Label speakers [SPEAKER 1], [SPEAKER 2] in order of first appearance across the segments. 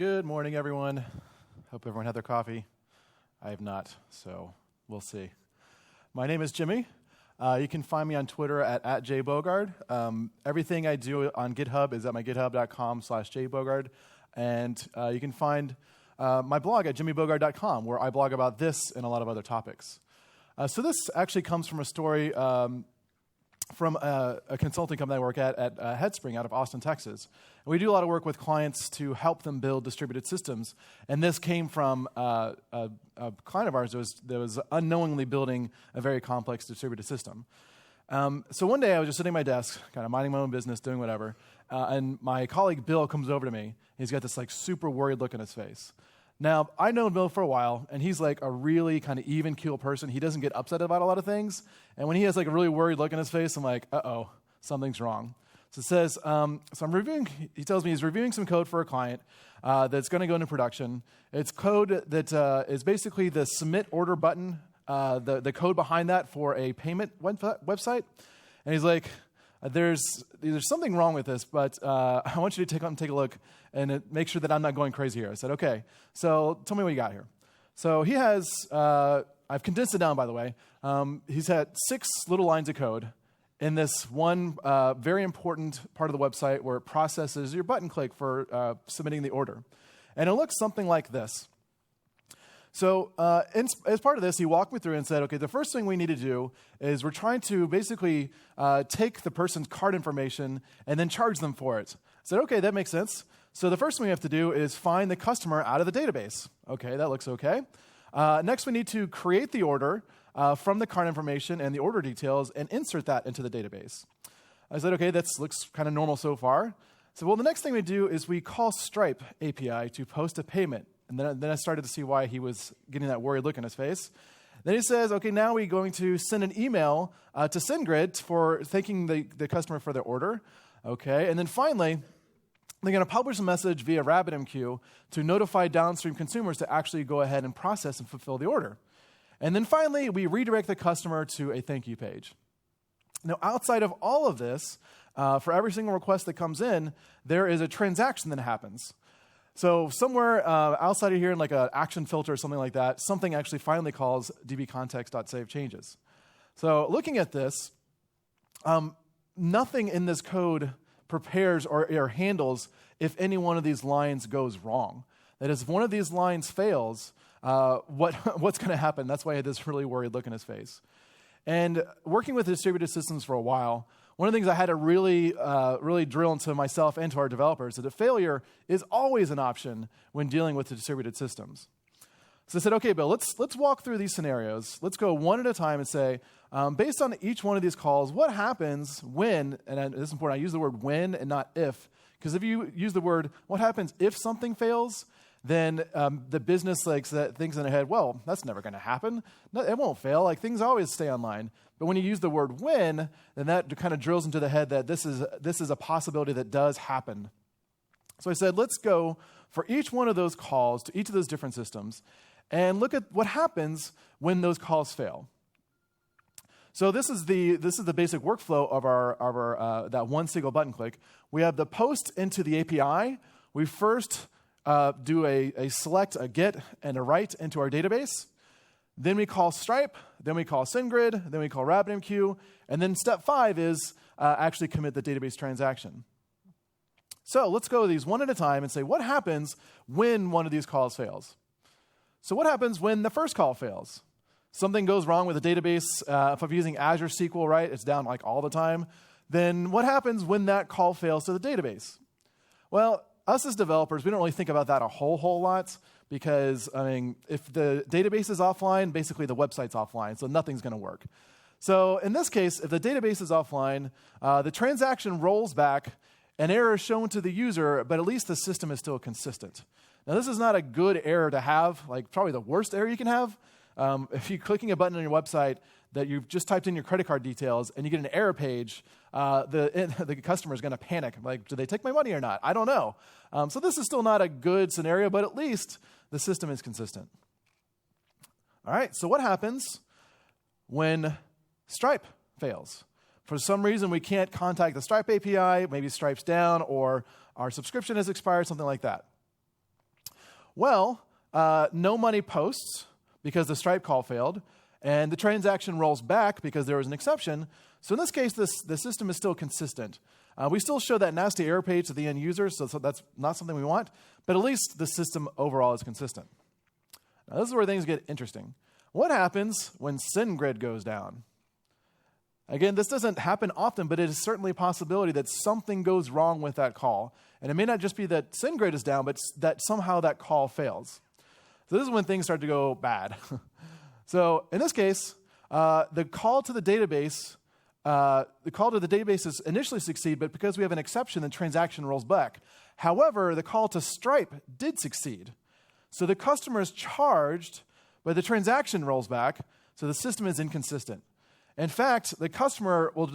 [SPEAKER 1] Good morning, everyone. Hope everyone had their coffee. I have not, so we'll see. My name is Jimmy. You can find me on Twitter at @jbogard. Everything I do on GitHub is at my github.com/jbogard. And you can find my blog at jimmybogard.com, where I blog about this and a lot of other topics. So this actually comes from a story from a consulting company I work at Headspring out of Austin, Texas. And we do a lot of work with clients to help them build distributed systems. And this came from a client of ours that was unknowingly building a very complex distributed system. So one day I was just sitting at my desk, kind of minding my own business, doing whatever, and my colleague Bill comes over to me. He's got this like super worried look on his face. Now, I've known Bill for a while, and he's like a really kind of even-keel person. He doesn't get upset about a lot of things. And when he has like a really worried look on his face, I'm like, uh-oh, something's wrong. So it says, he tells me he's reviewing some code for a client that's going to go into production. It's code that is basically the submit order button, the code behind that for a payment website. And he's like, there's something wrong with this, but I want you to take a look and make sure that I'm not going crazy here. I said, okay, so tell me what you got here. So he has, I've condensed it down, by the way. He's had 6 little lines of code in this one very important part of the website where it processes your button click for submitting the order. And it looks something like this. So as part of this, he walked me through and said, okay, the first thing we need to do is we're trying to basically take the person's card information and then charge them for it. I said, okay, that makes sense. So the first thing we have to do is find the customer out of the database. Okay, that looks okay. Next, we need to create the order from the card information and the order details and insert that into the database. I said, okay, that looks kind of normal so far. So, well, the next thing we do is we call Stripe API to post a payment. And then I started to see why he was getting that worried look on his face. Then he says, okay, now we're going to send an email to SendGrid for thanking the customer for their order. Okay, and then finally, they're going to publish a message via RabbitMQ to notify downstream consumers to actually go ahead and process and fulfill the order. And then finally, we redirect the customer to a thank you page. Now, outside of all of this, for every single request that comes in, there is a transaction that happens. So somewhere outside of here in like an action filter or something like that, something actually finally calls dbcontext.savechanges. So looking at this, nothing in this code prepares or handles if any one of these lines goes wrong. That is, if one of these lines fails, what's going to happen? That's why I had this really worried look in his face. And working with distributed systems for a while, one of the things I had to really drill into myself and to our developers is that failure is always an option when dealing with the distributed systems. So I said, okay, Bill, let's walk through these scenarios. Let's go one at a time and say, based on each one of these calls, what happens when, and this is important, I use the word when and not if, because if you use the word, what happens if something fails, then the business thinks in their head, well, that's never going to happen. No, it won't fail. Like, things always stay online. But when you use the word when, then that kind of drills into the head that this is a possibility that does happen. So I said, let's go for each one of those calls to each of those different systems and look at what happens when those calls fail. So this is the basic workflow of our that one single button click. We have the post into the API. We first do a select, a get, and a write into our database. Then we call Stripe, then we call SendGrid, then we call RabbitMQ, and then step 5 is actually commit the database transaction. So let's go these one at a time and say, what happens when one of these calls fails? So what happens when the first call fails? Something goes wrong with the database. If I'm using Azure SQL, right, it's down like all the time. Then what happens when that call fails to the database? Well, us as developers, we don't really think about that a whole lot because, I mean, if the database is offline, basically the website's offline, so nothing's going to work. So in this case, if the database is offline, the transaction rolls back, an error is shown to the user, but at least the system is still consistent. Now, this is not a good error to have, like probably the worst error you can have. If you're clicking a button on your website that you've just typed in your credit card details and you get an error page, the customer is going to panic. Like, do they take my money or not? I don't know. So this is still not a good scenario, but at least the system is consistent. All right, so what happens when Stripe fails? For some reason, we can't contact the Stripe API. Maybe Stripe's down or our subscription has expired, something like that. Well, no money posts because the Stripe call failed, and the transaction rolls back because there was an exception. So in this case, the system is still consistent. We still show that nasty error page to the end user, so that's not something we want, but at least the system overall is consistent. Now, this is where things get interesting. What happens when SendGrid goes down? Again, this doesn't happen often, but it is certainly a possibility that something goes wrong with that call. And it may not just be that SendGrid is down, but that somehow that call fails. So this is when things start to go bad. So in this case, the call to the database is initially succeed, but because we have an exception, the transaction rolls back. However, the call to Stripe did succeed. So the customer is charged, but the transaction rolls back, so the system is inconsistent. In fact, the customer will,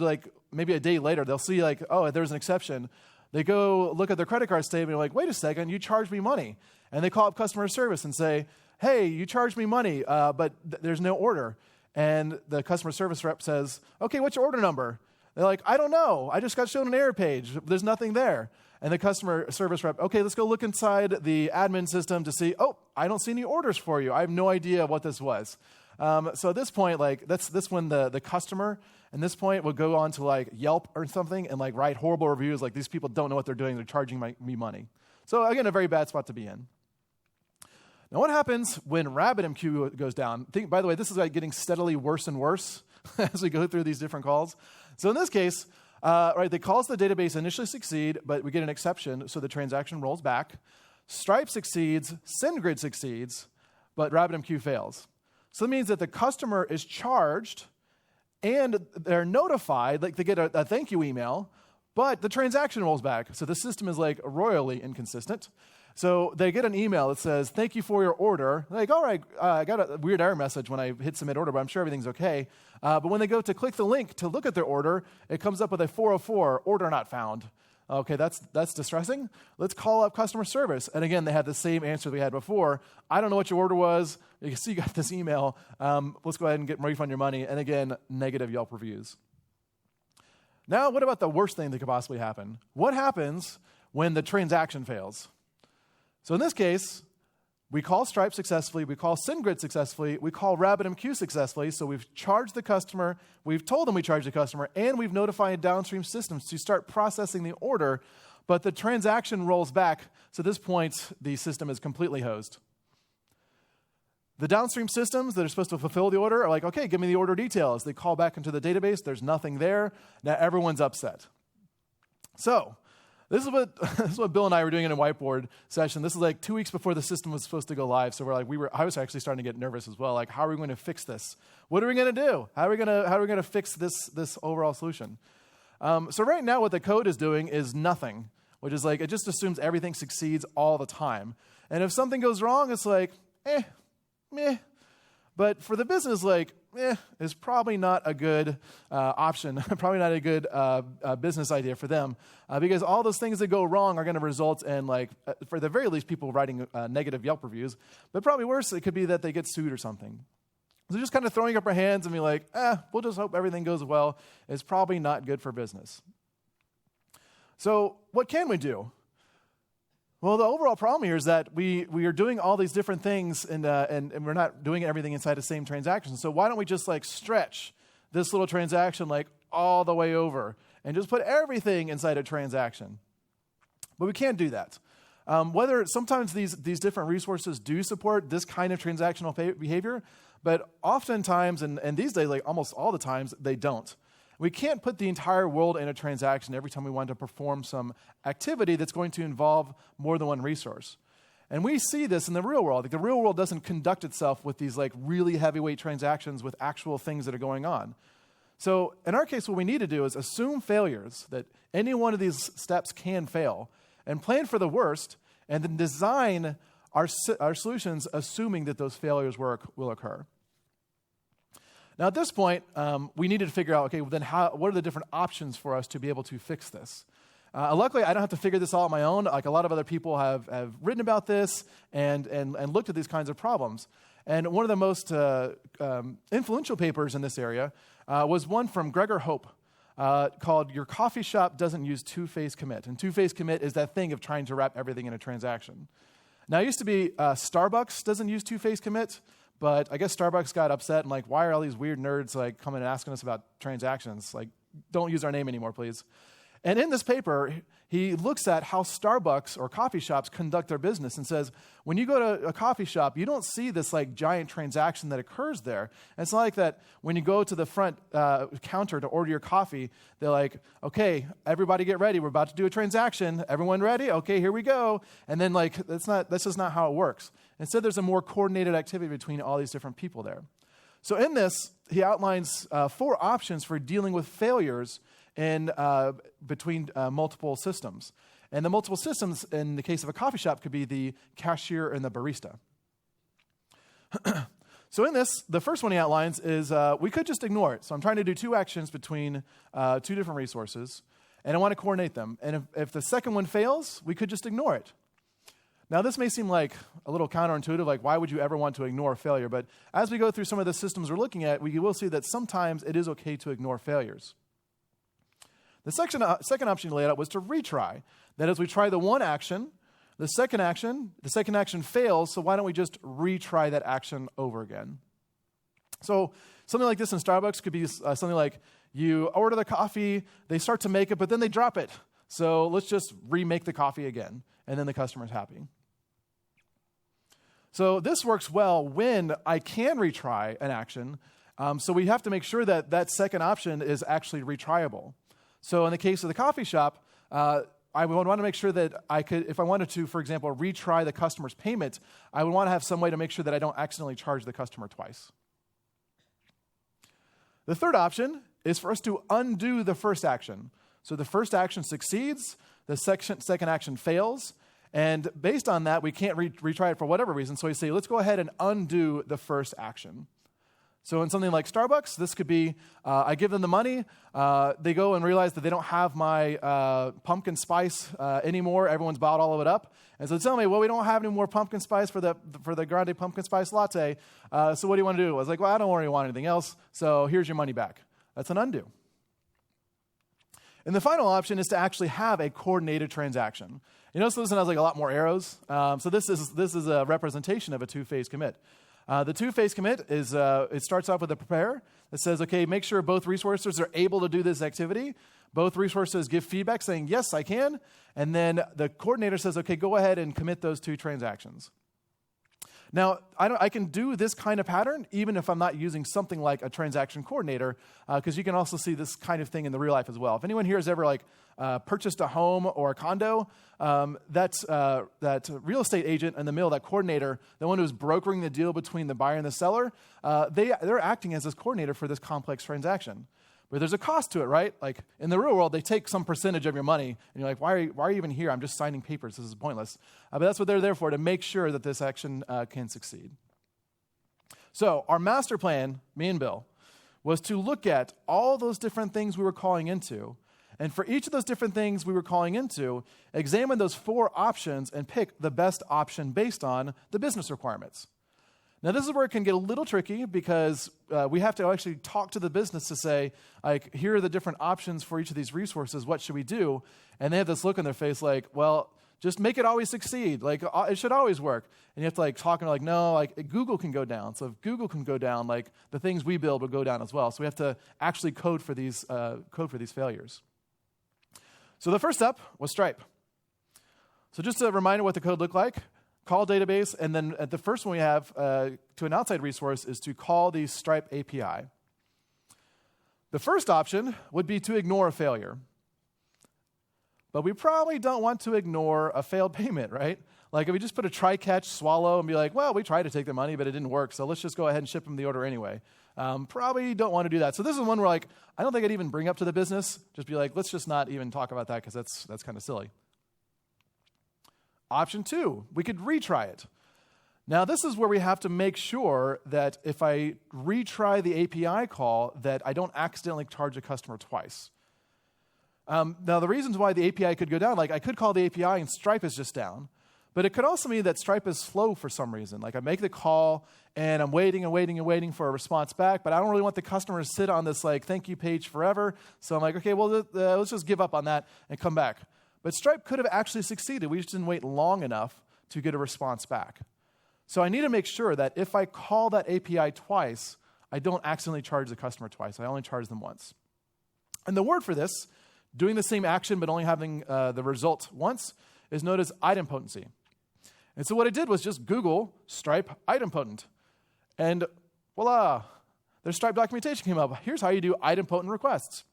[SPEAKER 1] maybe a day later, they'll see, oh, there's an exception. They go look at their credit card statement and wait a second, you charged me money. And they call up customer service and say, hey, you charged me money, but there's no order. And the customer service rep says, okay, what's your order number? They're like, I don't know. I just got shown an error page. There's nothing there. And the customer service rep, okay, let's go look inside the admin system to see, oh, I don't see any orders for you. I have no idea what this was. So at this point, that's when the customer, at this point, will go on to Yelp or something and write horrible reviews these people don't know what they're doing. They're charging me money. So again, a very bad spot to be in. Now, what happens when RabbitMQ goes down? By the way, this is getting steadily worse and worse as we go through these different calls. So in this case, the calls to the database initially succeed, but we get an exception, so the transaction rolls back. Stripe succeeds, SendGrid succeeds, but RabbitMQ fails. So that means that the customer is charged and they're notified, they get a thank you email, but the transaction rolls back. So the system is royally inconsistent. So they get an email that says, thank you for your order. They're all right, I got a weird error message when I hit submit order, but I'm sure everything's okay. But when they go to click the link to look at their order, it comes up with a 404, order not found. Okay, that's distressing. Let's call up customer service. And again, they have the same answer we had before. I don't know what your order was. You can see you got this email. Let's go ahead and refund your money. And again, negative Yelp reviews. Now, what about the worst thing that could possibly happen? What happens when the transaction fails? So in this case, we call Stripe successfully, we call SendGrid successfully, we call RabbitMQ successfully, so we've charged the customer, we've told them we charged the customer, and we've notified downstream systems to start processing the order, but the transaction rolls back, so at this point, the system is completely hosed. The downstream systems that are supposed to fulfill the order are okay, give me the order details. They call back into the database, there's nothing there, now everyone's upset. So, this is what Bill and I were doing in a whiteboard session. This is 2 weeks before the system was supposed to go live. So I was actually starting to get nervous as well. How are we going to fix this? What are we going to do? How are we going to fix this overall solution? So right now, what the code is doing is nothing, which is it just assumes everything succeeds all the time. And if something goes wrong, it's meh. But for the business, is probably not a good option, probably not a good business idea for them, because all those things that go wrong are going to result in, for the very least, people writing negative Yelp reviews. But probably worse, it could be that they get sued or something. So just kind of throwing up our hands and be we'll just hope everything goes well is probably not good for business. So what can we do? Well, the overall problem here is that we are doing all these different things and we're not doing everything inside the same transaction. So why don't we just stretch this little transaction all the way over and just put everything inside a transaction? But we can't do that. Whether sometimes these different resources do support this kind of transactional behavior, but oftentimes, and these days, almost all the times, they don't. We can't put the entire world in a transaction every time we want to perform some activity that's going to involve more than one resource. And we see this in the real world. The real world doesn't conduct itself with these really heavyweight transactions with actual things that are going on. So in our case, what we need to do is assume failures, that any one of these steps can fail, and plan for the worst, and then design our solutions assuming that those failures will occur. Now, at this point, we needed to figure out, okay, well, then what are the different options for us to be able to fix this? Luckily, I don't have to figure this all on my own. A lot of other people have written about this and looked at these kinds of problems. And one of the most influential papers in this area was one from Gregor Hope called Your Coffee Shop Doesn't Use Two-Phase Commit. And two-phase commit is that thing of trying to wrap everything in a transaction. Now, it used to be Starbucks doesn't use two-phase commit, but I guess Starbucks got upset and like, why are all these weird nerds like coming and asking us about transactions? Like, don't use our name anymore, please. And in this paper, he looks at how Starbucks or coffee shops conduct their business and says, when you go to a coffee shop, you don't see this like giant transaction that occurs there. And it's not like that when you go to the front counter to order your coffee, they're like, okay, everybody get ready. We're about to do a transaction. Everyone ready? Okay, here we go. And then like, that's just not how it works. Instead, there's a more coordinated activity between all these different people there. So in this, he outlines 4 options for dealing with failures in between multiple systems. And the multiple systems, in the case of a coffee shop, could be the cashier and the barista. So in this, the first one he outlines is we could just ignore it. So I'm trying to do 2 actions between 2 different resources, and I want to coordinate them. And if the second one fails, we could just ignore it. Now, this may seem like a little counterintuitive, like why would you ever want to ignore failure? But as we go through some of the systems we're looking at, we will see that sometimes it is okay to ignore failures. The second option he laid out was to retry. That is, we try the one action, the second action fails, so why don't we just retry that action over again? So something like this in Starbucks could be something like you order the coffee, they start to make it, but then they drop it. So let's just remake the coffee again, and then the customer's happy. So this works well when I can retry an action, so we have to make sure that that second option is actually retryable. So in the case of the coffee shop, I would want to make sure that I could, if I wanted to, for example, retry the customer's payment, I would want to have some way to make sure that I don't accidentally charge the customer twice. The third option is for us to undo the first action. So the first action succeeds, the second action fails, and based on that, we can't retry it for whatever reason, so we say, let's go ahead and undo the first action. So in something like Starbucks, this could be, I give them the money, they go and realize that they don't have my pumpkin spice anymore, everyone's bought all of it up, and so they tell me, well, we don't have any more pumpkin spice for the grande pumpkin spice latte, so what do you want to do? I was like, well, I don't really want anything else, so here's your money back. That's an undo. And the final option is to actually have a coordinated transaction. You notice this one has like a lot more arrows, so this is a representation of a two-phase commit. The two-phase commit is, it starts off with a prepare that says, okay, make sure both resources are able to do this activity. Both resources give feedback saying, yes, I can. And then the coordinator says, okay, go ahead and commit those 2 transactions. Now, I can do this kind of pattern even if I'm not using something like a transaction coordinator, because you can also see this kind of thing in the real life as well. If anyone here has ever purchased a home or a condo, that real estate agent in the middle, that coordinator, the one who's brokering the deal between the buyer and the seller, they're acting as this coordinator for this complex transaction. But there's a cost to it, right? Like in the real world, they take some percentage of your money, and you're like, why are you even here? I'm just signing papers. This is pointless. But that's what they're there for, to make sure that this action can succeed. So our master plan, me and Bill, was to look at all those different things we were calling into, and for each of those different things we were calling into, examine those 4 options and pick the best option based on the business requirements. Now, this is where it can get a little tricky because we have to actually talk to the business to say, like, here are the different options for each of these resources. What should we do? And they have this look on their face like, well, just make it always succeed. Like, it should always work. And you have to talk and no, Google can go down. So if Google can go down, the things we build will go down as well. So we have to actually code for these failures. So the first step was Stripe. So just a reminder what the code looked like. Call database, and then the first one we have to an outside resource is to call the Stripe API. The first option would be to ignore a failure. But we probably don't want to ignore a failed payment, right? Like if we just put a try, catch, swallow, and be like, well, we tried to take their money, but it didn't work, so let's just go ahead and ship them the order anyway. Probably don't want to do that. So this is one where I don't think I'd even bring up to the business. Just be like, let's just not even talk about that because that's kind of silly. Option 2, we could retry it. Now, this is where we have to make sure that if I retry the API call, that I don't accidentally charge a customer twice. Now, the reasons why the API could go down, I could call the API and Stripe is just down. But it could also mean that Stripe is slow for some reason. I make the call, and I'm waiting and waiting and waiting for a response back, but I don't really want the customer to sit on this thank you page forever. So I'm like, okay, well, let's just give up on that and come back. But Stripe could have actually succeeded. We just didn't wait long enough to get a response back. So I need to make sure that if I call that API twice, I don't accidentally charge the customer twice. I only charge them once. And the word for this, doing the same action but only having the result once, is known as idempotency. And so what I did was just Google Stripe idempotent. And voila, their Stripe documentation came up. Here's how you do idempotent requests.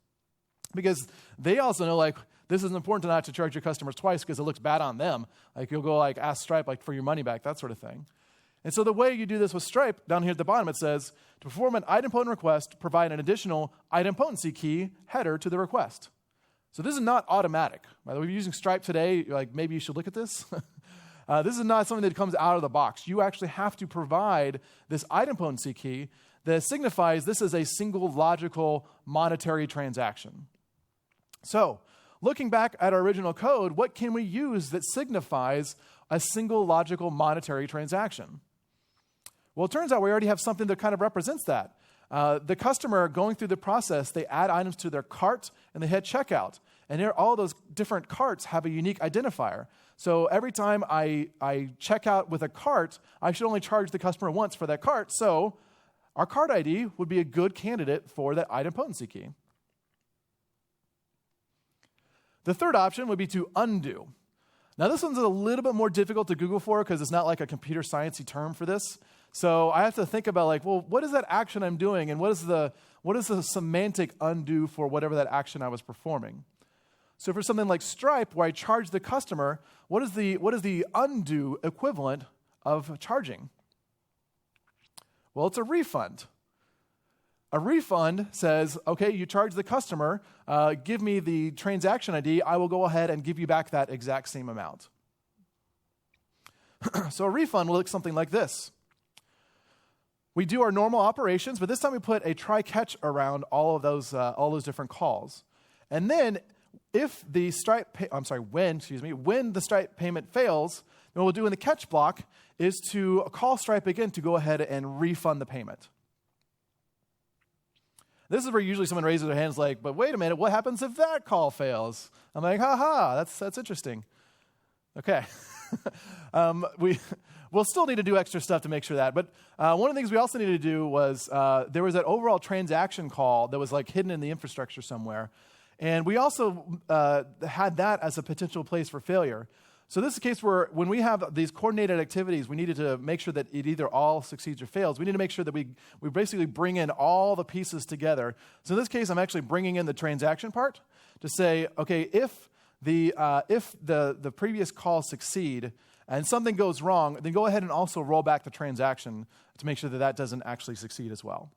[SPEAKER 1] Because they also know, like, this is important not to charge your customers twice because it looks bad on them. Like, you'll go, like, ask Stripe, like, for your money back, that sort of thing. And so the way you do this with Stripe, down here at the bottom, it says, to perform an idempotent request, provide an additional idempotency key header to the request. So this is not automatic. By the way, if you're using Stripe today, like, maybe you should look at this. This is not something that comes out of the box. You actually have to provide this idempotency key that signifies this is a single logical monetary transaction. So, looking back at our original code, what can we use that signifies a single logical monetary transaction? Well, it turns out we already have something that kind of represents that. The customer going through the process, they add items to their cart and they hit checkout. And here, all those different carts have a unique identifier. So every time I check out with a cart, I should only charge the customer once for that cart. So our cart ID would be a good candidate for that idempotency key. The third option would be to undo. Now, this one's a little bit more difficult to Google for because it's not like a computer sciencey term for this. So I have to think about, like, well, what is that action I'm doing, and what is the semantic undo for whatever that action I was performing? So for something like Stripe, where I charge the customer, what is the undo equivalent of charging? Well, it's a refund. A refund says, okay, you charge the customer, give me the transaction ID, I will go ahead and give you back that exact same amount. So a refund will look something like this. We do our normal operations, but this time we put a try-catch around all of those different calls. And then if the when the Stripe payment fails, then what we'll do in the catch block is to call Stripe again to go ahead and refund the payment. This is where usually someone raises their hands like, but wait a minute, what happens if that call fails? I'm like, that's interesting. Okay. We'll still need to do extra stuff to make sure that. But one of the things we also needed to do was there was that overall transaction call that was like hidden in the infrastructure somewhere. And we also had that as a potential place for failure. So this is a case where when we have these coordinated activities, we needed to make sure that it either all succeeds or fails. We need to make sure that we basically bring in all the pieces together. So in this case, I'm actually bringing in the transaction part to say, okay, if the previous calls succeed and something goes wrong, then go ahead and also roll back the transaction to make sure that that doesn't actually succeed as well.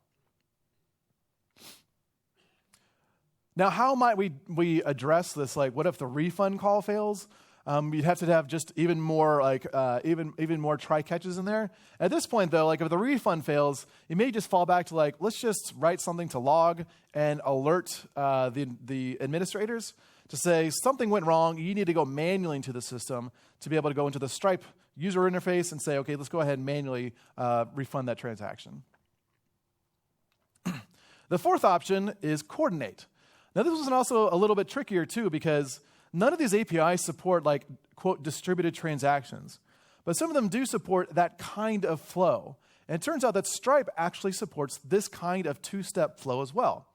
[SPEAKER 1] Now, how might we address this? Like, what if the refund call fails? You'd have to have just even more even more try catches in there. At this point, though, like if the refund fails, you may just fall back to like, let's just write something to log and alert the administrators to say something went wrong. You need to go manually into the system to be able to go into the Stripe user interface and say, okay, let's go ahead and manually refund that transaction. The fourth option is coordinate. Now, this was also a little bit trickier too because none of these APIs support, like, quote, distributed transactions. But some of them do support that kind of flow. And it turns out that Stripe actually supports this kind of two-step flow as well.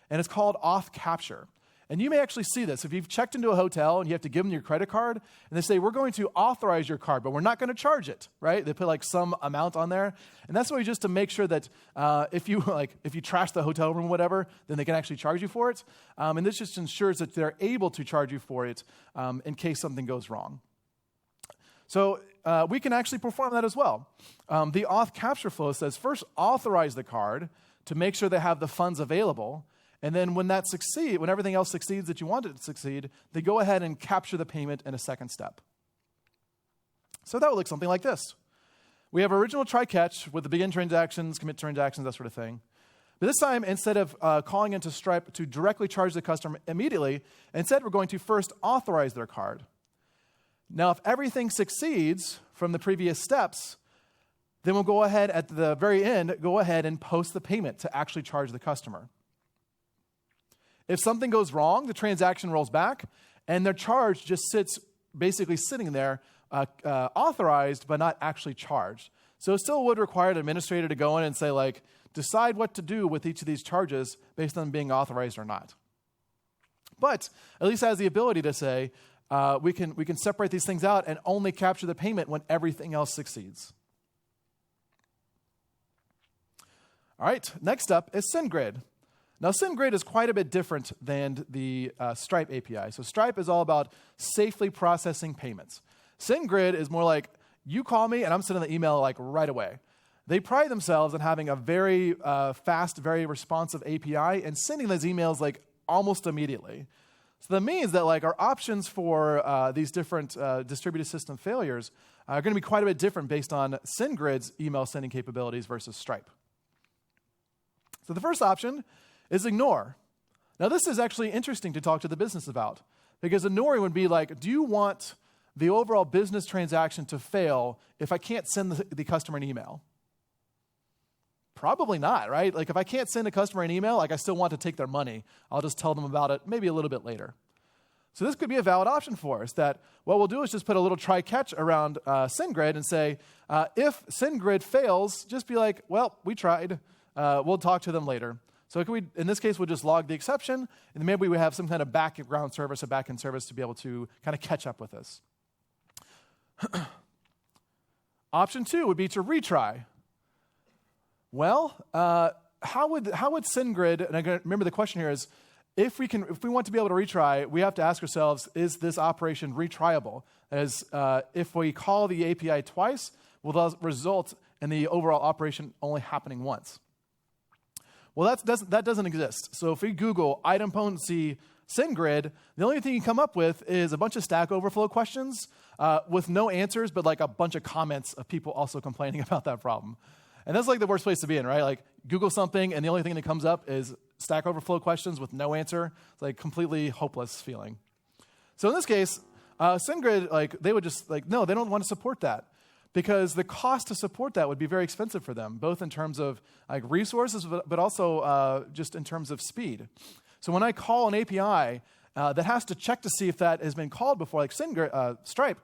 [SPEAKER 1] And it's called auth capture. And you may actually see this. If you've checked into a hotel and you have to give them your credit card, and they say, we're going to authorize your card, but we're not going to charge it, right? They put like some amount on there. And that's really just to make sure that if you trash the hotel room or whatever, then they can actually charge you for it. And this just ensures that they're able to charge you for it in case something goes wrong. So we can actually perform that as well. The auth capture flow says, first authorize the card to make sure they have the funds available. And then when everything else succeeds that you want it to succeed, they go ahead and capture the payment in a second step. So that would look something like this. We have original try-catch with the begin transactions, commit transactions, that sort of thing. But this time, instead of calling into Stripe to directly charge the customer immediately, instead we're going to first authorize their card. Now, if everything succeeds from the previous steps, then we'll go ahead at the very end, and post the payment to actually charge the customer. If something goes wrong, the transaction rolls back, and their charge just sits basically sitting there authorized but not actually charged. So it still would require an administrator to go in and say, like, decide what to do with each of these charges based on being authorized or not. But at least has the ability to say, we can separate these things out and only capture the payment when everything else succeeds. All right, next up is SendGrid. Now, SendGrid is quite a bit different than the Stripe API. So Stripe is all about safely processing payments. SendGrid is more like, you call me and I'm sending the email like right away. They pride themselves on having a very fast, very responsive API and sending those emails like almost immediately. So that means that like our options for these different distributed system failures are going to be quite a bit different based on SendGrid's email sending capabilities versus Stripe. So the first option is ignore. Now this is actually interesting to talk to the business about, because ignoring would be like, do you want the overall business transaction to fail if I can't send the customer an email? Probably not, right? Like if I can't send a customer an email, like I still want to take their money. I'll just tell them about it maybe a little bit later. So this could be a valid option for us, that what we'll do is just put a little try-catch around SendGrid and say, if SendGrid fails, just be like, well, we tried. We'll talk to them later. So in this case, we'll just log the exception, and maybe we have some kind of background service, a backend service to be able to kind of catch up with this. Option 2 would be to retry. Well, how would SendGrid, and again, remember the question here is, if we want to be able to retry, we have to ask ourselves, is this operation retryable? As if we call the API twice, will that result in the overall operation only happening once? Well, that doesn't exist. So if we Google idempotency SendGrid, the only thing you come up with is a bunch of Stack Overflow questions with no answers, but like a bunch of comments of people also complaining about that problem. And that's like the worst place to be in, right? Like Google something, and the only thing that comes up is Stack Overflow questions with no answer. It's like completely hopeless feeling. So in this case, SendGrid, like they would just like, no, they don't want to support that, because the cost to support that would be very expensive for them, both in terms of like resources, but also just in terms of speed. So when I call an API that has to check to see if that has been called before, like Stripe,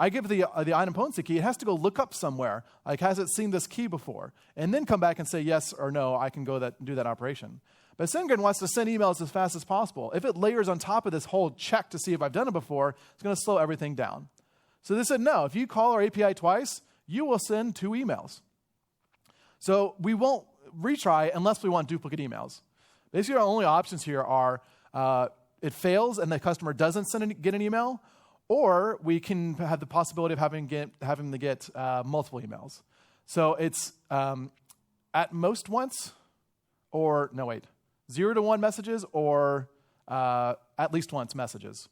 [SPEAKER 1] I give the idempotency key. It has to go look up somewhere, like has it seen this key before, and then come back and say yes or no, I can go do that operation. But SendGrid wants to send emails as fast as possible. If it layers on top of this whole check to see if I've done it before, it's going to slow everything down. So they said, no, if you call our API twice, you will send 2 emails. So we won't retry unless we want duplicate emails. Basically, our only options here are it fails and the customer doesn't get an email, or we can have the possibility of having to get multiple emails. So it's at most once, or no, wait, 0 to 1 messages, or at least once messages.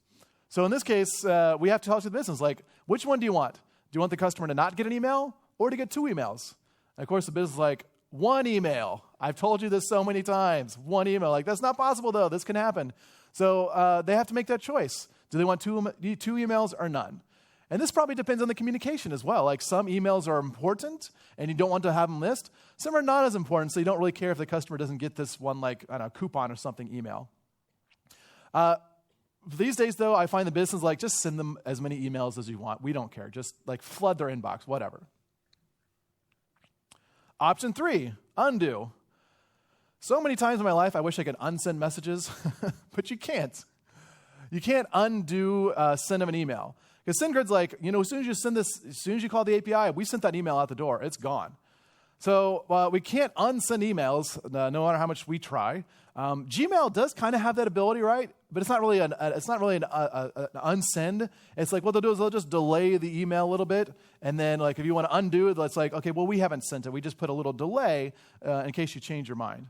[SPEAKER 1] So in this case, we have to talk to the business, like, which one do you want? Do you want the customer to not get an email or to get 2 emails? And of course, the business is like, 1 email. I've told you this so many times. 1 email. Like, that's not possible, though. This can happen. So they have to make that choice. Do they want 2 emails or none? And this probably depends on the communication as well. Like, some emails are important, and you don't want to have them missed. Some are not as important, so you don't really care if the customer doesn't get this one, like, I don't know, coupon or something email. These days, though, I find the business like, just send them as many emails as you want. We don't care. Just like flood their inbox, whatever. Option 3, undo. So many times in my life, I wish I could unsend messages, but you can't. You can't undo send them an email. Because SendGrid's like, as soon as you send this, as soon as you call the API, we sent that email out the door. It's gone. So we can't unsend emails, no matter how much we try. Gmail does kind of have that ability, right? But it's not really an unsend. It's like what they'll do is they'll just delay the email a little bit, and then like if you want to undo it, it's like, okay, well, we haven't sent it. We just put a little delay in case you change your mind.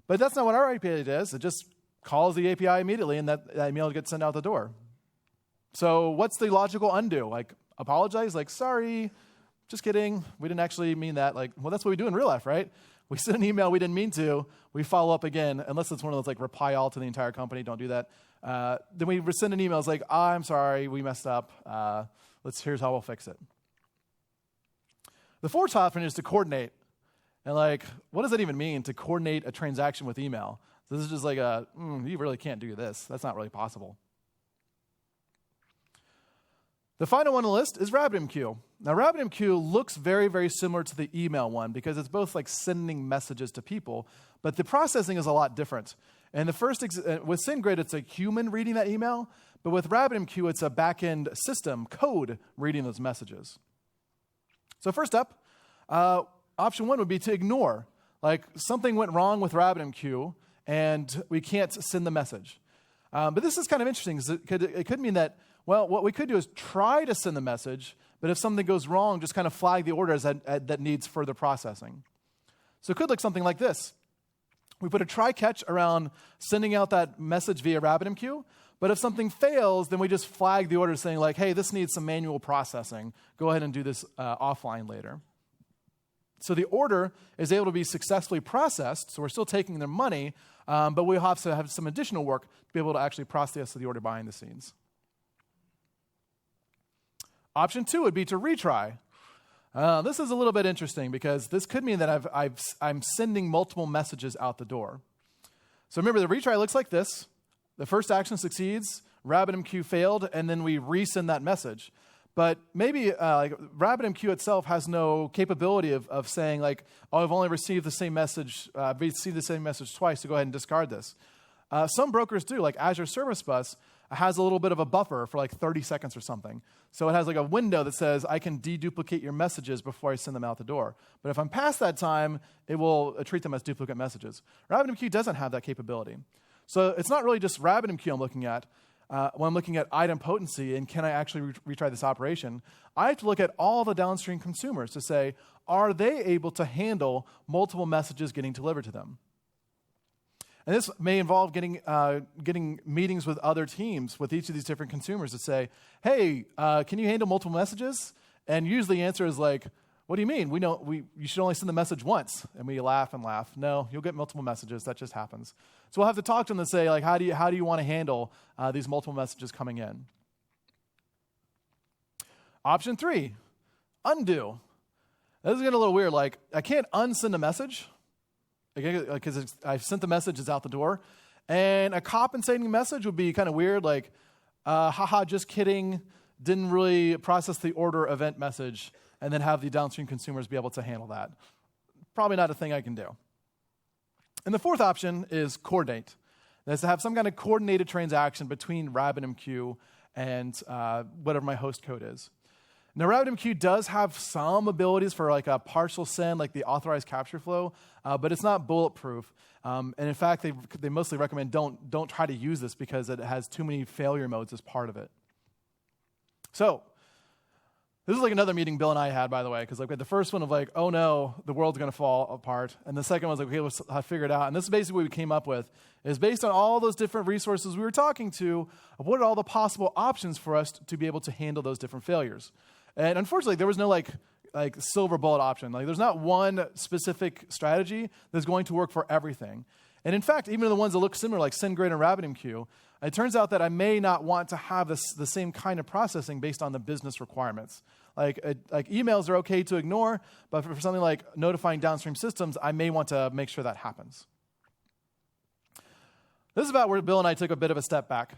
[SPEAKER 1] But that's not what our API does. It just calls the API immediately, and that email gets sent out the door. So what's the logical undo? Like apologize? Like, sorry, just kidding. We didn't actually mean that. Like, well, that's what we do in real life, right? We send an email we didn't mean to. We follow up again, unless it's one of those like reply all to the entire company. Don't do that. Then we send an email. It's like, I'm sorry, we messed up. Here's how we'll fix it. The fourth option is to coordinate. And like, what does that even mean, to coordinate a transaction with email? This is just like you really can't do this. That's not really possible. The final one on the list is RabbitMQ. Now, RabbitMQ looks very, very similar to the email one because it's both like sending messages to people, but the processing is a lot different. And the first, with SendGrid, it's a human reading that email, but with RabbitMQ, it's a back-end system code reading those messages. So first up, option one would be to ignore. Like something went wrong with RabbitMQ, and we can't send the message. But this is kind of interesting because it could mean that, well, what we could do is try to send the message, but if something goes wrong, just kind of flag the order as that needs further processing. So it could look something like this. We put a try-catch around sending out that message via RabbitMQ, but if something fails, then we just flag the order saying like, hey, this needs some manual processing. Go ahead and do this offline later. So the order is able to be successfully processed, so we're still taking their money, but we have to have some additional work to be able to actually process the order behind the scenes. Option two would be to retry. This is a little bit interesting because this could mean that I'm sending multiple messages out the door. So remember, the retry looks like this. The first action succeeds, RabbitMQ failed, and then we resend that message. But maybe like RabbitMQ itself has no capability of saying like, oh, I've only received the same message, twice, so go ahead and discard this. Some brokers do, like Azure Service Bus has a little bit of a buffer for like 30 seconds or something. So it has like a window that says I can deduplicate your messages before I send them out the door. But if I'm past that time, it will treat them as duplicate messages. RabbitMQ doesn't have that capability. So it's not really just RabbitMQ I'm looking at. When I'm looking at idempotency and can I actually retry this operation, I have to look at all the downstream consumers to say, are they able to handle multiple messages getting delivered to them? And this may involve getting meetings with other teams with each of these different consumers to say, hey, can you handle multiple messages? And usually the answer is like, what do you mean? You should only send the message once. And we laugh and laugh. No, you'll get multiple messages. That just happens. So we'll have to talk to them and say, like, how do you want to handle these multiple messages coming in? Option three, undo. This is getting a little weird. Like, I can't unsend a message because I've sent the message, it's out the door. And a compensating message would be kind of weird, like, haha, just kidding, didn't really process the order event message, and then have the downstream consumers be able to handle that. Probably not a thing I can do. And the fourth option is coordinate. That's to have some kind of coordinated transaction between RabbitMQ and whatever my host code is. Now, RabbitMQ does have some abilities for like a partial send, like the authorized capture flow, but it's not bulletproof. And in fact, they mostly recommend don't try to use this because it has too many failure modes as part of it. So this is like another meeting Bill and I had, by the way, because like the first one of like, oh no, the world's going to fall apart. And the second one was like, okay, let's figure it out. And this is basically what we came up with, is based on all those different resources we were talking to, what are all the possible options for us to be able to handle those different failures. And unfortunately, there was no like silver bullet option. Like there's not one specific strategy that's going to work for everything. And in fact, even the ones that look similar, like SendGrid and RabbitMQ, it turns out that I may not want to have the same kind of processing based on the business requirements. Like emails are okay to ignore, but for something like notifying downstream systems, I may want to make sure that happens. This is about where Bill and I took a bit of a step back.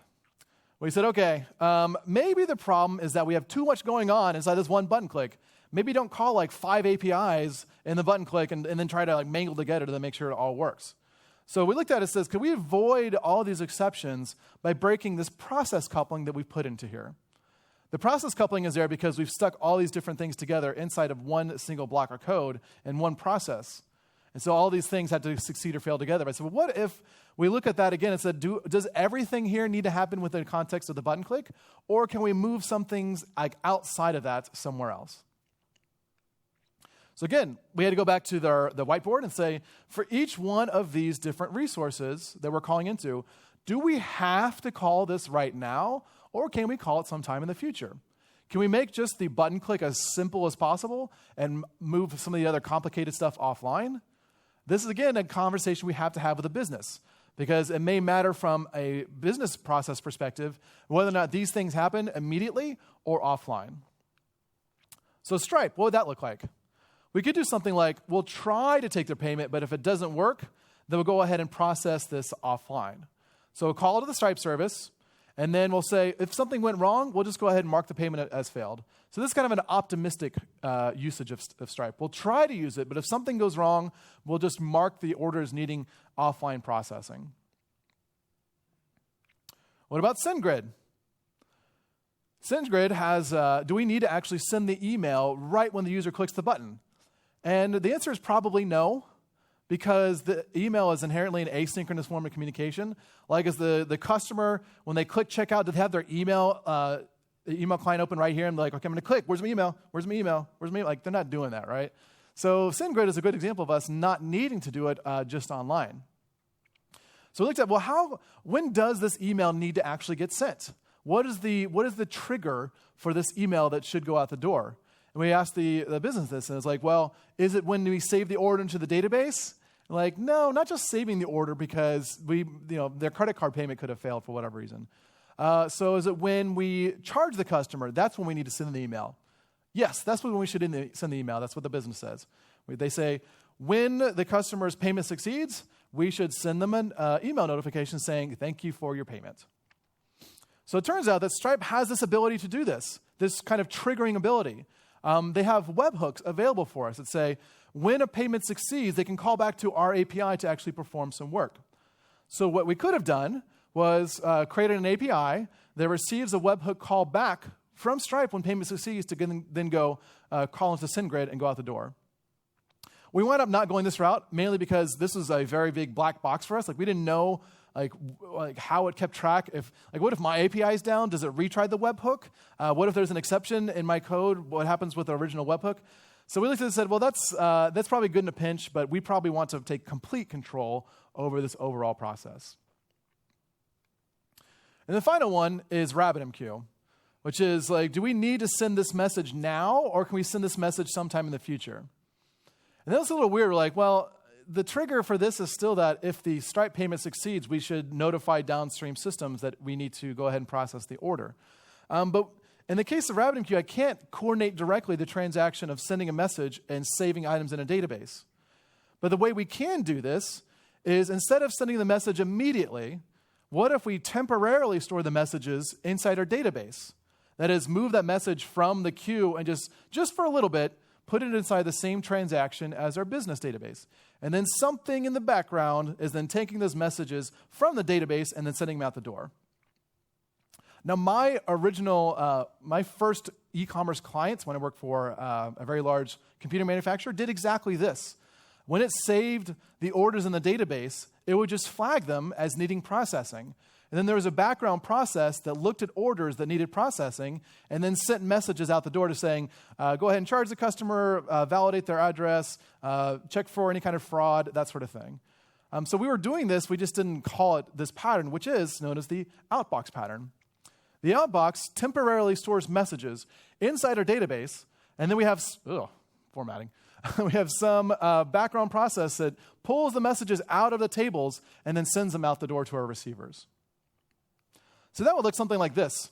[SPEAKER 1] We said, okay, maybe the problem is that we have too much going on inside this one button click. Maybe don't call like 5 APIs in the button click and then try to like mangle together to make sure it all works. So we looked at it and says, could we avoid all these exceptions by breaking this process coupling that we put into here? The process coupling is there because we've stuck all these different things together inside of one single block of code and one process. And so all these things had to succeed or fail together. I said, well, what if we look at that again and said, does everything here need to happen within the context of the button click? Or can we move some things like outside of that somewhere else? So again, we had to go back to the whiteboard and say, for each one of these different resources that we're calling into, do we have to call this right now, or can we call it sometime in the future? Can we make just the button click as simple as possible and move some of the other complicated stuff offline? This is, again, a conversation we have to have with a business, because it may matter from a business process perspective whether or not these things happen immediately or offline. So Stripe, what would that look like? We could do something like, we'll try to take their payment, but if it doesn't work, then we'll go ahead and process this offline. So we'll call to the Stripe service, And then we'll say, if something went wrong, we'll just go ahead and mark the payment as failed. So this is kind of an optimistic usage of Stripe. We'll try to use it, but if something goes wrong, we'll just mark the order as needing offline processing. What about SendGrid? SendGrid has, do we need to actually send the email right when the user clicks the button? And the answer is probably no, because the email is inherently an asynchronous form of communication. Like as the customer, when they click checkout, do they have their email client open right here and like, okay, I'm going to click, where's my email? Where's my email? Where's my email? Like, they're not doing that, right? So SendGrid is a good example of us not needing to do it just online. So we looked at, well, when does this email need to actually get sent? What is the trigger for this email that should go out the door? And we asked the business this, and it's like, well, is it when we save the order into the database? Like, no, not just saving the order because their credit card payment could have failed for whatever reason. So is it when we charge the customer? That's when we need to send the email. Yes, that's when we should send the email. That's what the business says. They say, when the customer's payment succeeds, we should send them an email notification saying, thank you for your payment. So it turns out that Stripe has this ability to do this kind of triggering ability. They have webhooks available for us that say, when a payment succeeds, they can call back to our API to actually perform some work. So what we could have done was created an API that receives a webhook call back from Stripe when payment succeeds to then go call into SendGrid and go out the door. We wound up not going this route, mainly because this was a very big black box for us. Like, we didn't know like how it kept track. What if my API is down? Does it retry the webhook? What if there's an exception in my code? What happens with the original webhook? So we looked at it and said, well, that's probably good in a pinch, but we probably want to take complete control over this overall process. And the final one is RabbitMQ, which is like, do we need to send this message now, or can we send this message sometime in the future? And that was a little weird. We're like, well, the trigger for this is still that if the Stripe payment succeeds, we should notify downstream systems that we need to go ahead and process the order. But in the case of RabbitMQ, I can't coordinate directly the transaction of sending a message and saving items in a database. But the way we can do this is, instead of sending the message immediately, what if we temporarily store the messages inside our database? That is, move that message from the queue and just for a little bit, put it inside the same transaction as our business database. And then something in the background is then taking those messages from the database and then sending them out the door. Now, my first e-commerce clients, when I worked for a very large computer manufacturer, did exactly this. When it saved the orders in the database, it would just flag them as needing processing. And then there was a background process that looked at orders that needed processing and then sent messages out the door to saying, go ahead and charge the customer, validate their address, check for any kind of fraud, that sort of thing. So we were doing this, we just didn't call it this pattern, which is known as the outbox pattern. The outbox temporarily stores messages inside our database, and then we have, formatting. We have some background process that pulls the messages out of the tables and then sends them out the door to our receivers. So that would look something like this.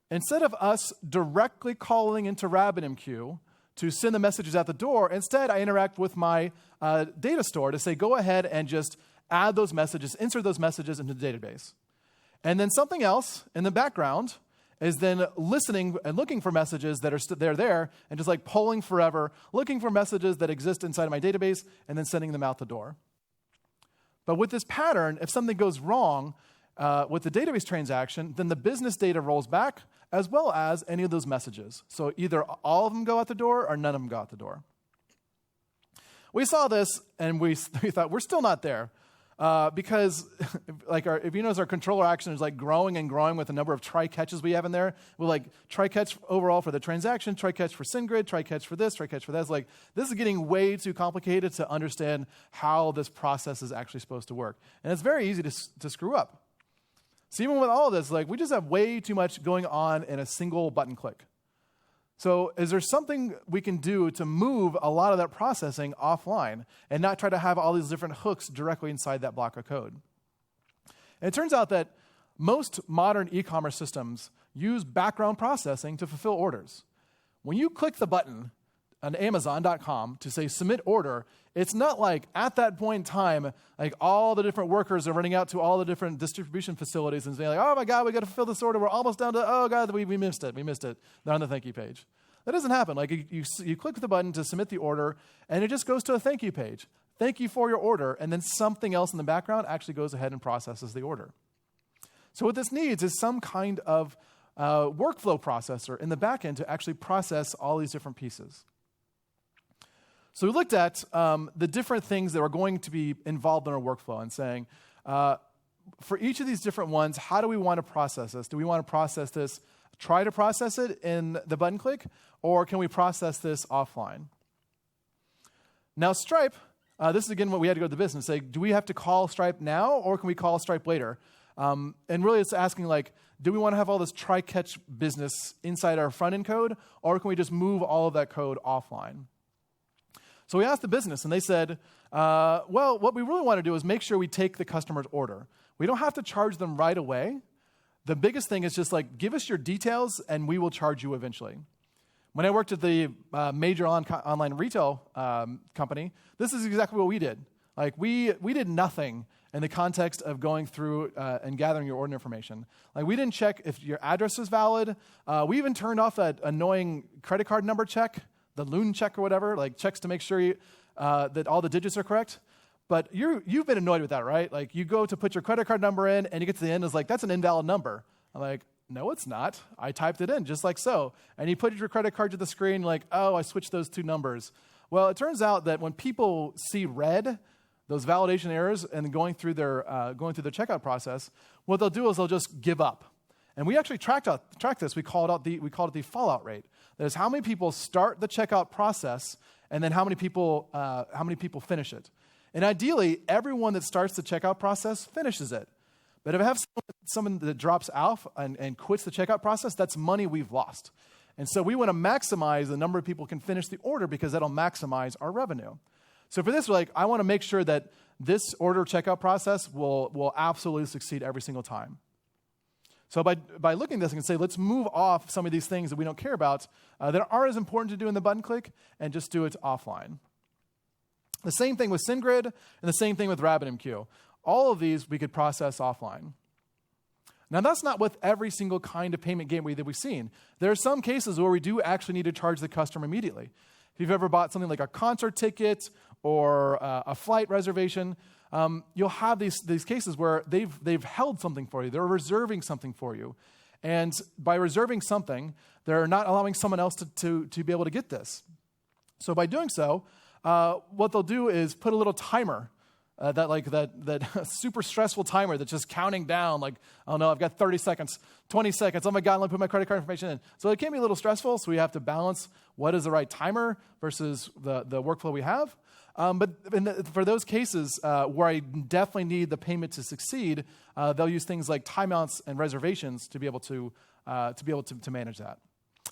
[SPEAKER 1] Instead of us directly calling into RabbitMQ to send the messages out the door, instead I interact with my data store to say, go ahead and just add those messages, insert those messages into the database. And then something else in the background is then listening and looking for messages that are there and just like polling forever, looking for messages that exist inside of my database and then sending them out the door. But with this pattern, if something goes wrong with the database transaction, then the business data rolls back as well as any of those messages. So either all of them go out the door or none of them go out the door. We saw this and we thought, we're still not there. Because if you notice, our controller action is like growing and growing with the number of try catches we have in there. We'll like try catch overall for the transaction, try catch for SendGrid, try catch for this, try catch for that. It's like, this is getting way too complicated to understand how this process is actually supposed to work. And it's very easy to screw up. So even with all of this, like, we just have way too much going on in a single button click. So is there something we can do to move a lot of that processing offline and not try to have all these different hooks directly inside that block of code? And it turns out that most modern e-commerce systems use background processing to fulfill orders. When you click the button, on Amazon.com to say submit order, it's not like at that point in time, like all the different workers are running out to all the different distribution facilities and saying like, oh my God, we got to fulfill this order. We're almost down to, oh God, we missed it. They're on the thank you page. That doesn't happen. Like you click the button to submit the order, and it just goes to a thank you page. Thank you for your order, and then something else in the background actually goes ahead and processes the order. So what this needs is some kind of workflow processor in the back end to actually process all these different pieces. So we looked at the different things that are going to be involved in our workflow and saying, for each of these different ones, how do we want to process this? Do we want to process this, try to process it in the button click, or can we process this offline? Now Stripe, this is again what we had to go to the business, say, do we have to call Stripe now, or can we call Stripe later? And really it's asking like, do we want to have all this try-catch business inside our front-end code, or can we just move all of that code offline? So we asked the business, and they said, well, what we really want to do is make sure we take the customer's order. We don't have to charge them right away. The biggest thing is just like, give us your details, and we will charge you eventually. When I worked at the major online retail company, this is exactly what we did. Like we did nothing in the context of going through and gathering your order information. Like we didn't check if your address was valid. We even turned off that annoying credit card number check, the loon check or whatever, like checks to make sure that all the digits are correct. But you've been annoyed with that, right? Like you go to put your credit card number in, and you get to the end, it's like, that's an invalid number. I'm like, no, it's not. I typed it in just like so. And you put your credit card to the screen, like, oh, I switched those two numbers. Well, it turns out that when people see red, those validation errors, and going through their checkout process, what they'll do is they'll just give up. And we actually tracked this. We called it the fallout rate. That is how many people start the checkout process, and then how many people finish it. And ideally, everyone that starts the checkout process finishes it. But if I have someone that drops out and quits the checkout process, that's money we've lost. And so we want to maximize the number of people who can finish the order because that'll maximize our revenue. So for this, I want to make sure that this order checkout process will absolutely succeed every single time. So by looking at this, I can say, let's move off some of these things that we don't care about that aren't as important to do in the button click and just do it offline. The same thing with SendGrid and the same thing with RabbitMQ. All of these we could process offline. Now, that's not with every single kind of payment gateway that we've seen. There are some cases where we do actually need to charge the customer immediately. If you've ever bought something like a concert ticket or a flight reservation, you'll have these cases where they've held something for you. They're reserving something for you. And by reserving something, they're not allowing someone else to be able to get this. So by doing so, what they'll do is put a little timer, that super stressful timer that's just counting down, like, oh no, I've got 30 seconds, 20 seconds, oh my God, let me put my credit card information in. So it can be a little stressful, so we have to balance what is the right timer versus the workflow we have. But for those cases where I definitely need the payment to succeed, they'll use things like timeouts and reservations to be able to manage that.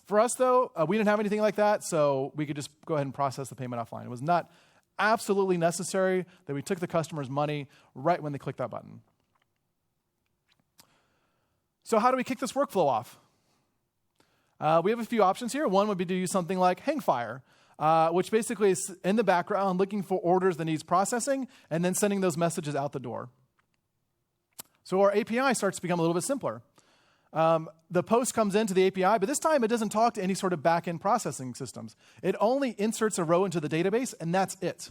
[SPEAKER 1] For us, though, we didn't have anything like that, so we could just go ahead and process the payment offline. It was not absolutely necessary that we took the customer's money right when they clicked that button. So how do we kick this workflow off? We have a few options here. One would be to use something like Hangfire, which basically is in the background looking for orders that needs processing and then sending those messages out the door. So our API starts to become a little bit simpler. The post comes into the API, but this time it doesn't talk to any sort of back-end processing systems. It only inserts a row into the database, and that's it.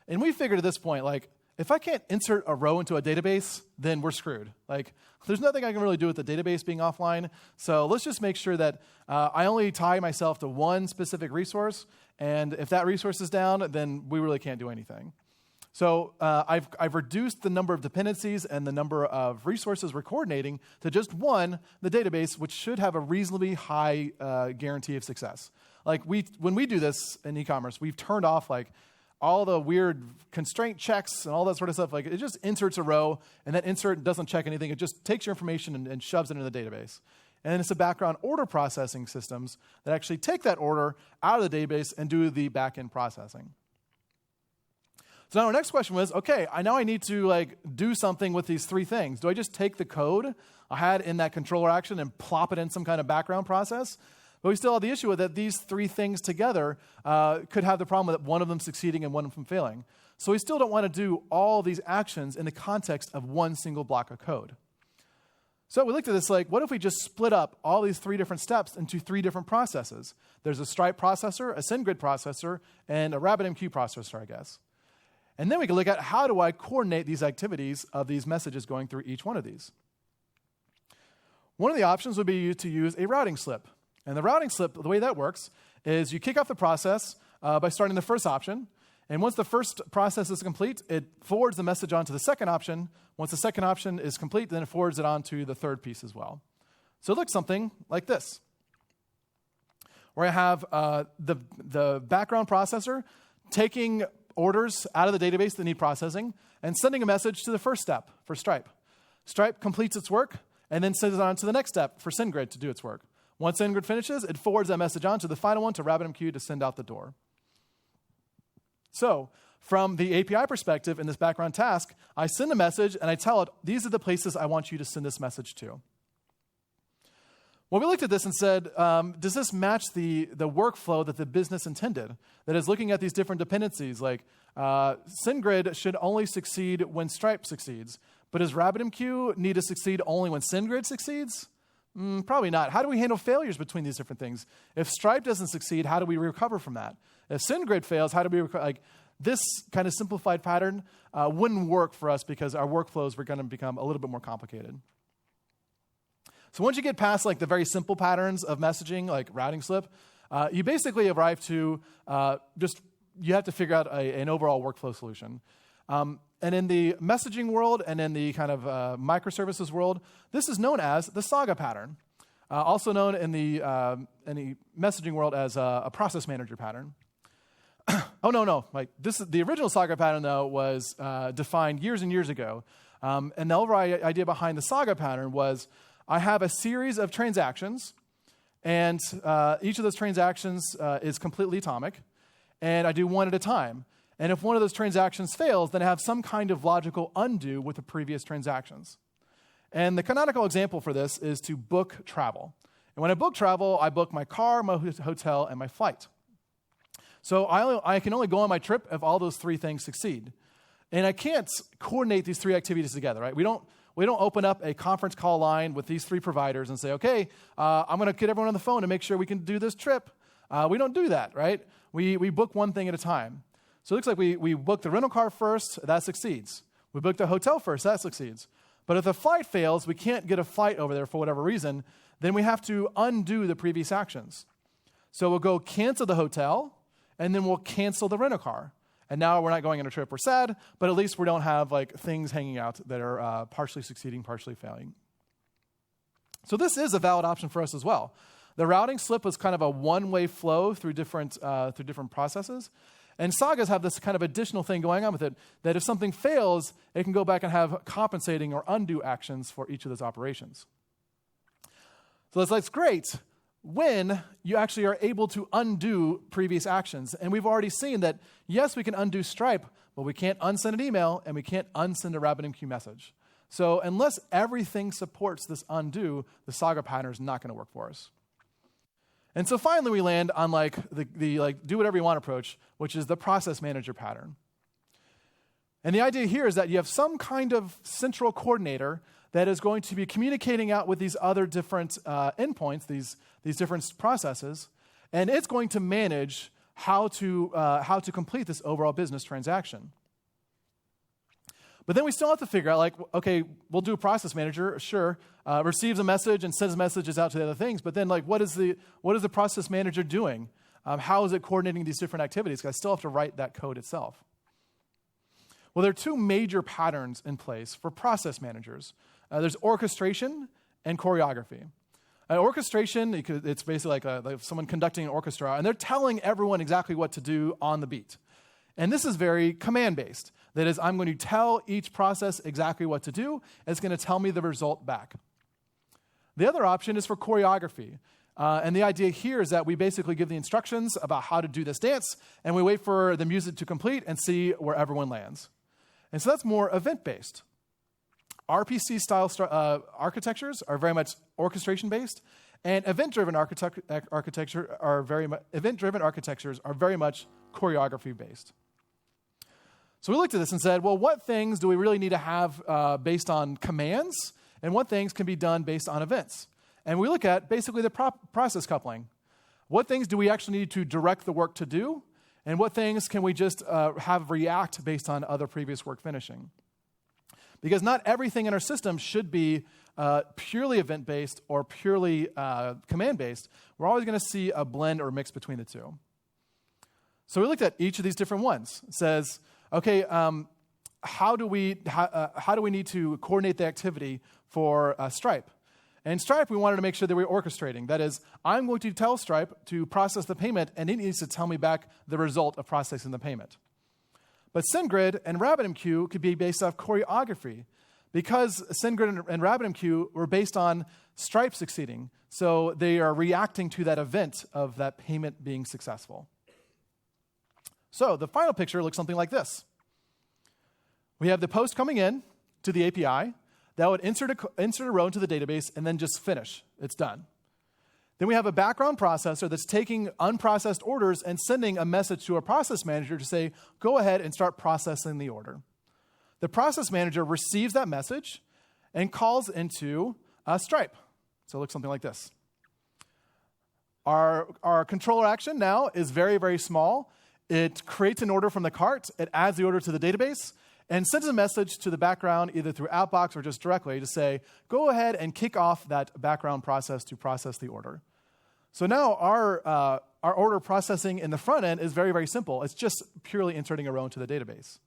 [SPEAKER 1] And we figured at this point, like, if I can't insert a row into a database, then we're screwed. Like, there's nothing I can really do with the database being offline, so let's just make sure that I only tie myself to one specific resource, and if that resource is down, then we really can't do anything. So I've reduced the number of dependencies and the number of resources we're coordinating to just one, the database, which should have a reasonably high guarantee of success. Like when we do this in e-commerce, we've turned off like all the weird constraint checks and all that sort of stuff. Like it just inserts a row, and that insert doesn't check anything. It just takes your information and shoves it into the database. And then it's the background order processing systems that actually take that order out of the database and do the back-end processing. So now our next question was, okay, I need to do something with these three things. Do I just take the code I had in that controller action and plop it in some kind of background process? But we still have the issue with that these three things together could have the problem that one of them succeeding and one of them failing. So we still don't want to do all these actions in the context of one single block of code. So we looked at this like, what if we just split up all these three different steps into three different processes? There's a Stripe processor, a SendGrid processor, and a RabbitMQ processor, I guess. And then we can look at how do I coordinate these activities of these messages going through each one of these. One of the options would be to use a routing slip. And the routing slip, the way that works is you kick off the process by starting the first option. And once the first process is complete, it forwards the message on to the second option. Once the second option is complete, then it forwards it on to the third piece as well. So it looks something like this, where I have the background processor taking orders out of the database that need processing and sending a message to the first step for Stripe. Stripe completes its work and then sends it on to the next step for SendGrid to do its work. Once SendGrid finishes, it forwards that message on to the final one to RabbitMQ to send out the door. So from the API perspective in this background task, I send a message and I tell it, these are the places I want you to send this message to. Well, we looked at this and said, does this match the workflow that the business intended? That is looking at these different dependencies, like SendGrid should only succeed when Stripe succeeds. But does RabbitMQ need to succeed only when SendGrid succeeds? Probably not. How do we handle failures between these different things? If Stripe doesn't succeed, how do we recover from that? If SendGrid fails, how do we recover? Like, this kind of simplified pattern wouldn't work for us because our workflows were going to become a little bit more complicated. So once you get past like the very simple patterns of messaging, like routing slip, you basically arrive to you have to figure out an overall workflow solution. And in the messaging world and in the kind of microservices world, this is known as the Saga pattern, also known in the messaging world as a process manager pattern. Oh, no. Like the original Saga pattern, though, was defined years and years ago. And the overall idea behind the Saga pattern was I have a series of transactions, and each of those transactions is completely atomic, and I do one at a time. And if one of those transactions fails, then I have some kind of logical undo with the previous transactions. And the canonical example for this is to book travel. And when I book travel, I book my car, my hotel, and my flight. So I can only go on my trip if all those three things succeed. And I can't coordinate these three activities together, right? We don't open up a conference call line with these three providers and say, okay, I'm going to get everyone on the phone to make sure we can do this trip. We don't do that, right? We book one thing at a time. So it looks like we book the rental car first, that succeeds. We book the hotel first, that succeeds. But if the flight fails, we can't get a flight over there for whatever reason, then we have to undo the previous actions. So we'll go cancel the hotel, and then we'll cancel the rental car. And now we're not going on a trip, we're sad, but at least we don't have like things hanging out that are partially succeeding, partially failing. So this is a valid option for us as well. The routing slip was kind of a one-way flow through different processes. And Sagas have this kind of additional thing going on with it, that if something fails, it can go back and have compensating or undo actions for each of those operations. So that's great when you actually are able to undo previous actions. And we've already seen that, yes, we can undo Stripe, but we can't unsend an email, and we can't unsend a RabbitMQ message. So unless everything supports this undo, the Saga pattern is not going to work for us. And so finally, we land on the do whatever you want approach, which is the process manager pattern. And the idea here is that you have some kind of central coordinator that is going to be communicating out with these other different endpoints, these different processes, and it's going to manage how to complete this overall business transaction. But then we still have to figure out, okay, we'll do a process manager, sure, receives a message and sends messages out to the other things. But then, what is the process manager doing? How is it coordinating these different activities? Because I still have to write that code itself. Well, there are two major patterns in place for process managers. There's orchestration and choreography. Orchestration, it's basically like someone conducting an orchestra, and they're telling everyone exactly what to do on the beat. And this is very command-based. That is, I'm going to tell each process exactly what to do, and it's going to tell me the result back. The other option is for choreography. And the idea here is that we basically give the instructions about how to do this dance, and we wait for the music to complete and see where everyone lands. And so that's more event-based. RPC-style architectures are very much orchestration-based, And event-driven architectures are very much choreography-based. So we looked at this and said, well, what things do we really need to have based on commands, and what things can be done based on events? And we look at basically the process coupling. What things do we actually need to direct the work to do, and what things can we just have react based on other previous work finishing? Because not everything in our system should be purely event-based or purely command-based. We're always going to see a blend or mix between the two. So we looked at each of these different ones. It says, okay, how do we need to coordinate the activity for Stripe? And Stripe, we wanted to make sure that we were orchestrating. That is, I'm going to tell Stripe to process the payment, and it needs to tell me back the result of processing the payment. But SendGrid and RabbitMQ could be based off choreography, because SendGrid and RabbitMQ were based on Stripe succeeding. So they are reacting to that event of that payment being successful. So the final picture looks something like this. We have the post coming in to the API. That would insert a row into the database and then just finish. It's done. Then we have a background processor that's taking unprocessed orders and sending a message to a process manager to say, go ahead and start processing the order. The process manager receives that message and calls into Stripe. So it looks something like this. Our controller action now is very, very small. It creates an order from the cart. It adds the order to the database and sends a message to the background, either through Outbox or just directly, to say, go ahead and kick off that background process to process the order. So now our order processing in the front end is very, very simple. It's just purely inserting a row into the database.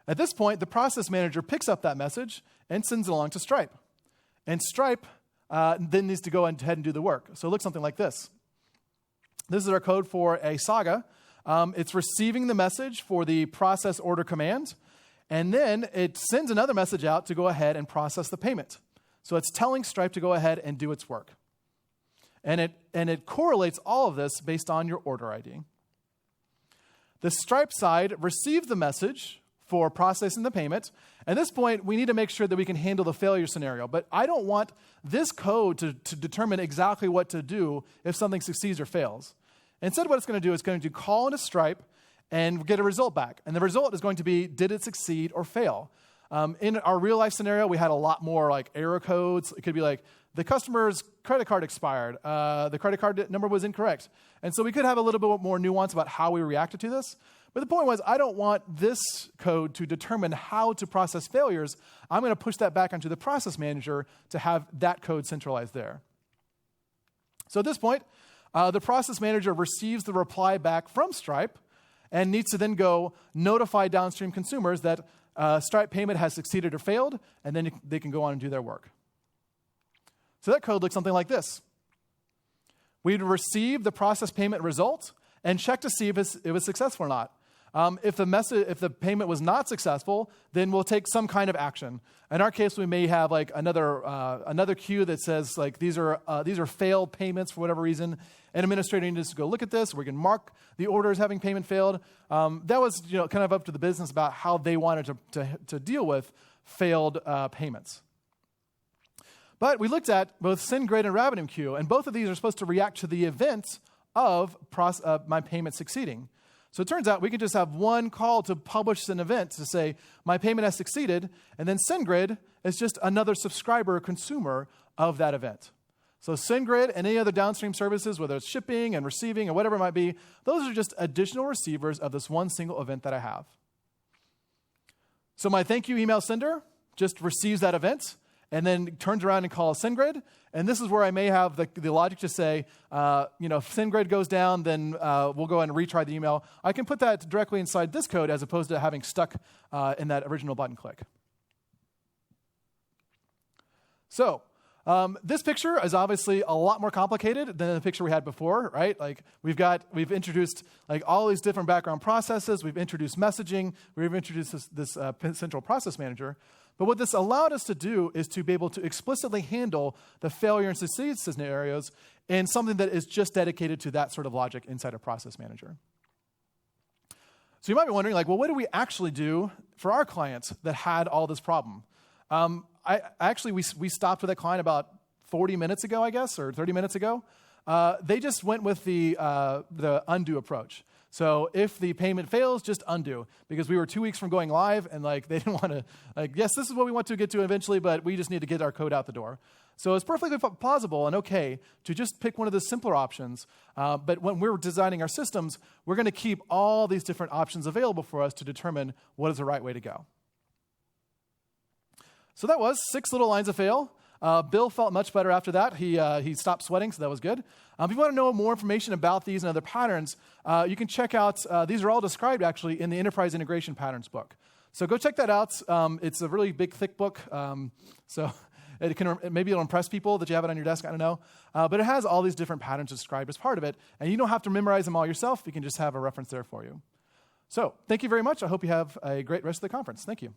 [SPEAKER 1] At this point, the process manager picks up that message and sends it along to Stripe. And Stripe then needs to go ahead and do the work. So it looks something like this. This is our code for a Saga. It's receiving the message for the process order command, and then it sends another message out to go ahead and process the payment. So it's telling Stripe to go ahead and do its work. And it correlates all of this based on your order ID. The Stripe side receives the message for processing the payment. At this point, we need to make sure that we can handle the failure scenario. But I don't want this code to determine exactly what to do if something succeeds or fails. Instead, what it's going to do is going to call into Stripe and get a result back. And the result is going to be, did it succeed or fail? In our real-life scenario, we had a lot more like error codes. It could be like, the customer's credit card expired. The credit card number was incorrect. And so we could have a little bit more nuance about how we reacted to this. But the point was, I don't want this code to determine how to process failures. I'm going to push that back onto the process manager to have that code centralized there. So at this point, the process manager receives the reply back from Stripe and needs to then go notify downstream consumers that Stripe payment has succeeded or failed, and then they can go on and do their work. So that code looks something like this. We'd receive the process payment result and check to see if it was successful or not. If the payment was not successful, then we'll take some kind of action. In our case, we may have like another queue that says like these are failed payments for whatever reason. An administrator needs to go look at this. We can mark the order as having payment failed. That was kind of up to the business about how they wanted to deal with failed payments. But we looked at both SendGrid and RabbitMQ, and both of these are supposed to react to the event of my payment succeeding. So it turns out we could just have one call to publish an event to say, my payment has succeeded, and then SendGrid is just another subscriber or consumer of that event. So SendGrid and any other downstream services, whether it's shipping and receiving or whatever it might be, those are just additional receivers of this one single event that I have. So my thank you email sender just receives that event and then turns around and calls SendGrid. And this is where I may have the logic to say, if SendGrid goes down, then we'll go ahead and retry the email. I can put that directly inside this code as opposed to having stuck in that original button click. So this picture is obviously a lot more complicated than the picture we had before, right? Like we've introduced like all these different background processes. We've introduced messaging. We've introduced this central process manager. But what this allowed us to do is to be able to explicitly handle the failure and succeed scenarios in something that is just dedicated to that sort of logic inside a process manager. So you might be wondering, like, well, what do we actually do for our clients that had all this problem? We stopped with that client about 40 minutes ago, I guess, or 30 minutes ago, they just went with the undo approach. So if the payment fails, just undo, because we were 2 weeks from going live, and they didn't want to, yes, this is what we want to get to eventually, but we just need to get our code out the door. So it's perfectly plausible and okay to just pick one of the simpler options, but when we're designing our systems, we're going to keep all these different options available for us to determine what is the right way to go. So that was 6 little lines of fail. Bill felt much better after that. He stopped sweating, so that was good. If you want to know more information about these and other patterns, you can check out, these are all described actually in the Enterprise Integration Patterns book. So go check that out. It's a really big, thick book, so maybe it'll impress people that you have it on your desk, I don't know. But it has all these different patterns described as part of it, and you don't have to memorize them all yourself. You can just have a reference there for you. So thank you very much. I hope you have a great rest of the conference. Thank you.